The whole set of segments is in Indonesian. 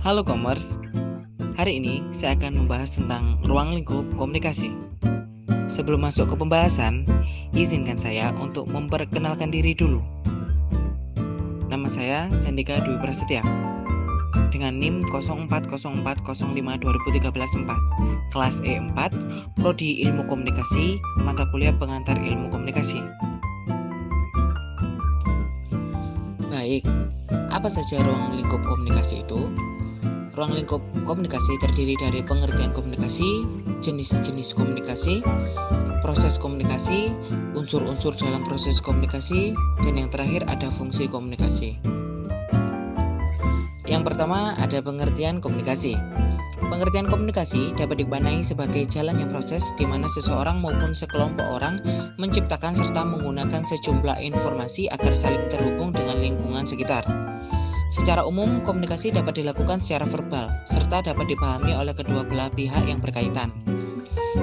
Halo Commerce, hari ini saya akan membahas tentang ruang lingkup komunikasi. Sebelum masuk ke pembahasan, izinkan saya untuk memperkenalkan diri dulu. Nama saya Sandika Dwi Prasetya, dengan NIM 0404052013-4, kelas E4, Prodi Ilmu Komunikasi, mata kuliah pengantar Ilmu Komunikasi. Baik, apa saja ruang lingkup komunikasi itu? Ruang lingkup komunikasi terdiri dari pengertian komunikasi, jenis-jenis komunikasi, proses komunikasi, unsur-unsur dalam proses komunikasi, dan yang terakhir ada fungsi komunikasi. Yang pertama ada pengertian komunikasi. Pengertian komunikasi dapat dimaknai sebagai jalannya proses di mana seseorang maupun sekelompok orang menciptakan serta menggunakan sejumlah informasi agar saling terhubung dengan lingkungan sekitar. Secara umum, komunikasi dapat dilakukan secara verbal, serta dapat dipahami oleh kedua belah pihak yang berkaitan.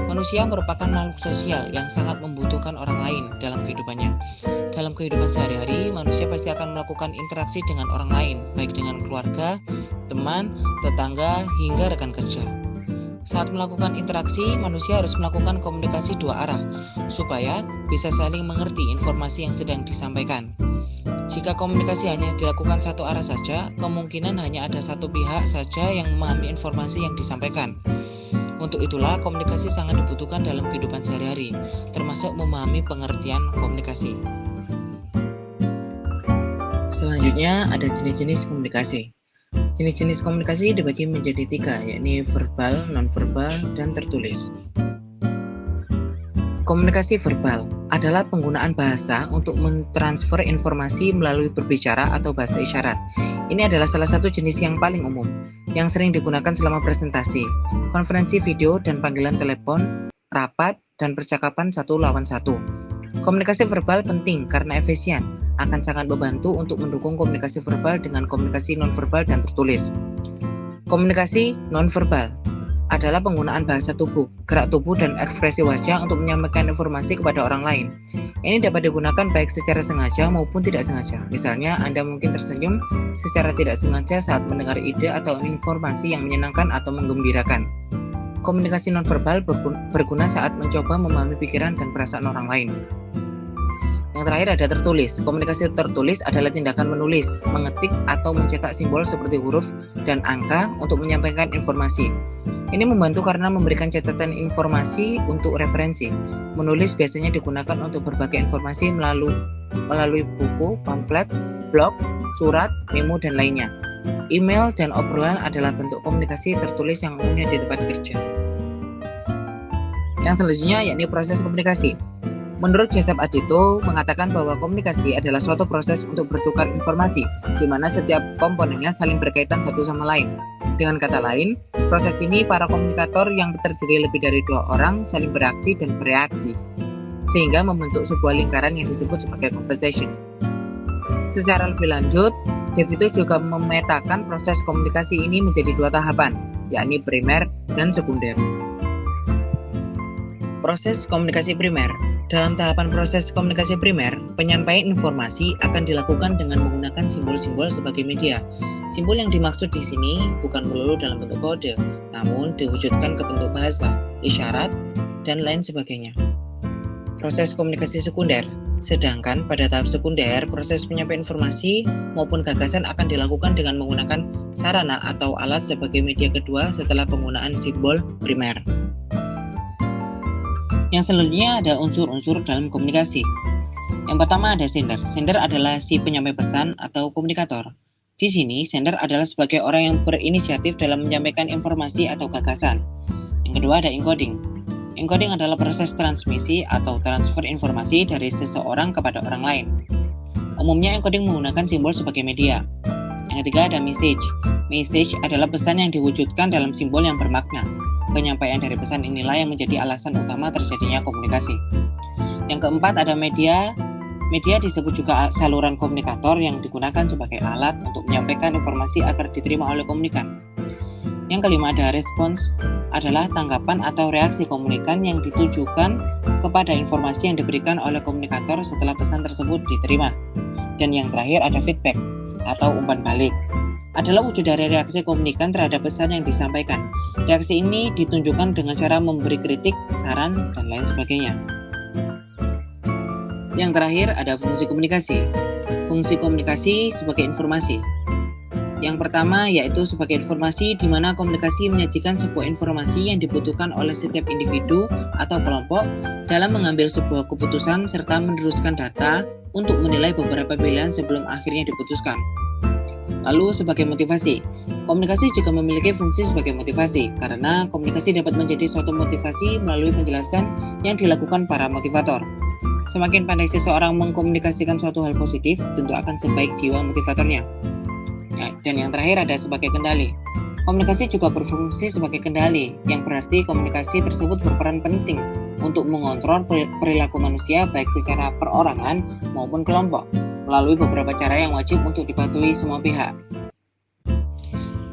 Manusia merupakan makhluk sosial yang sangat membutuhkan orang lain dalam kehidupannya. Dalam kehidupan sehari-hari, manusia pasti akan melakukan interaksi dengan orang lain, baik dengan keluarga, teman, tetangga, hingga rekan kerja. Saat melakukan interaksi, manusia harus melakukan komunikasi dua arah, supaya bisa saling mengerti informasi yang sedang disampaikan. Jika komunikasi hanya dilakukan satu arah saja, kemungkinan hanya ada satu pihak saja yang memahami informasi yang disampaikan. Untuk itulah, komunikasi sangat dibutuhkan dalam kehidupan sehari-hari, termasuk memahami pengertian komunikasi. Selanjutnya, ada jenis-jenis komunikasi. Jenis-jenis komunikasi dibagi menjadi tiga, yakni verbal, nonverbal, dan tertulis. Komunikasi verbal adalah penggunaan bahasa untuk mentransfer informasi melalui berbicara atau bahasa isyarat. Ini adalah salah satu jenis yang paling umum, yang sering digunakan selama presentasi, konferensi video, dan panggilan telepon, rapat, dan percakapan satu lawan satu. Komunikasi verbal penting karena efisien, akan sangat membantu untuk mendukung komunikasi verbal dengan komunikasi nonverbal dan tertulis. Komunikasi nonverbal adalah penggunaan bahasa tubuh, gerak tubuh, dan ekspresi wajah untuk menyampaikan informasi kepada orang lain. Ini dapat digunakan baik secara sengaja maupun tidak sengaja. Misalnya, Anda mungkin tersenyum secara tidak sengaja saat mendengar ide atau informasi yang menyenangkan atau menggembirakan. Komunikasi nonverbal berguna saat mencoba memahami pikiran dan perasaan orang lain. Yang terakhir ada tertulis. Komunikasi tertulis adalah tindakan menulis, mengetik, atau mencetak simbol seperti huruf dan angka untuk menyampaikan informasi. Ini membantu karena memberikan catatan informasi untuk referensi. Menulis biasanya digunakan untuk berbagai informasi melalui buku, pamflet, blog, surat, memo, dan lainnya. Email dan obrolan adalah bentuk komunikasi tertulis yang umumnya di tempat kerja. Yang selanjutnya yakni proses komunikasi. Menurut Joseph Adito mengatakan bahwa komunikasi adalah suatu proses untuk bertukar informasi, di mana setiap komponennya saling berkaitan satu sama lain. Dengan kata lain, proses ini para komunikator yang terdiri lebih dari dua orang saling beraksi dan bereaksi, sehingga membentuk sebuah lingkaran yang disebut sebagai conversation. Secara lebih lanjut, Devito juga memetakan proses komunikasi ini menjadi dua tahapan, yakni primer dan sekunder. Proses komunikasi primer. Dalam tahapan proses komunikasi primer, penyampaian informasi akan dilakukan dengan menggunakan simbol-simbol sebagai media. Simbol yang dimaksud di sini bukan melulu dalam bentuk kode, namun diwujudkan ke bentuk bahasa, isyarat, dan lain sebagainya. Proses komunikasi sekunder. Sedangkan pada tahap sekunder, proses penyampaian informasi maupun gagasan akan dilakukan dengan menggunakan sarana atau alat sebagai media kedua setelah penggunaan simbol primer. Yang selanjutnya ada unsur-unsur dalam komunikasi. Yang pertama ada sender. Sender adalah si penyampai pesan atau komunikator. Di sini, sender adalah sebagai orang yang berinisiatif dalam menyampaikan informasi atau gagasan. Yang kedua ada encoding. Encoding adalah proses transmisi atau transfer informasi dari seseorang kepada orang lain. Umumnya encoding menggunakan simbol sebagai media. Yang ketiga ada message. Message adalah pesan yang diwujudkan dalam simbol yang bermakna. Penyampaian dari pesan inilah yang menjadi alasan utama terjadinya komunikasi. Yang keempat ada media. Media disebut juga saluran komunikator yang digunakan sebagai alat untuk menyampaikan informasi agar diterima oleh komunikan. Yang kelima ada respons, adalah tanggapan atau reaksi komunikan yang ditujukan kepada informasi yang diberikan oleh komunikator setelah pesan tersebut diterima. Dan yang terakhir ada feedback atau umpan balik. adalah wujud dari reaksi komunikan terhadap pesan yang disampaikan. Reaksi ini ditunjukkan dengan cara memberi kritik, saran, dan lain sebagainya. Yang terakhir ada fungsi komunikasi. Fungsi komunikasi sebagai informasi. Yang pertama yaitu sebagai informasi, di mana komunikasi menyajikan sebuah informasi yang dibutuhkan oleh setiap individu atau kelompok dalam mengambil sebuah keputusan serta meneruskan data untuk menilai beberapa pilihan sebelum akhirnya diputuskan. Lalu sebagai motivasi, komunikasi juga memiliki fungsi sebagai motivasi karena komunikasi dapat menjadi suatu motivasi melalui penjelasan yang dilakukan para motivator. Semakin pandai seseorang mengkomunikasikan suatu hal positif, tentu akan sebaik jiwa motivatornya. Dan yang terakhir ada sebagai kendali. Komunikasi juga berfungsi sebagai kendali, yang berarti komunikasi tersebut berperan penting untuk mengontrol perilaku manusia baik secara perorangan maupun kelompok, melalui beberapa cara yang wajib untuk dipatuhi semua pihak.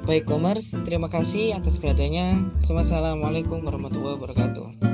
Baik Komers, terima kasih atas perhatiannya. Wassalamualaikum warahmatullahi wabarakatuh.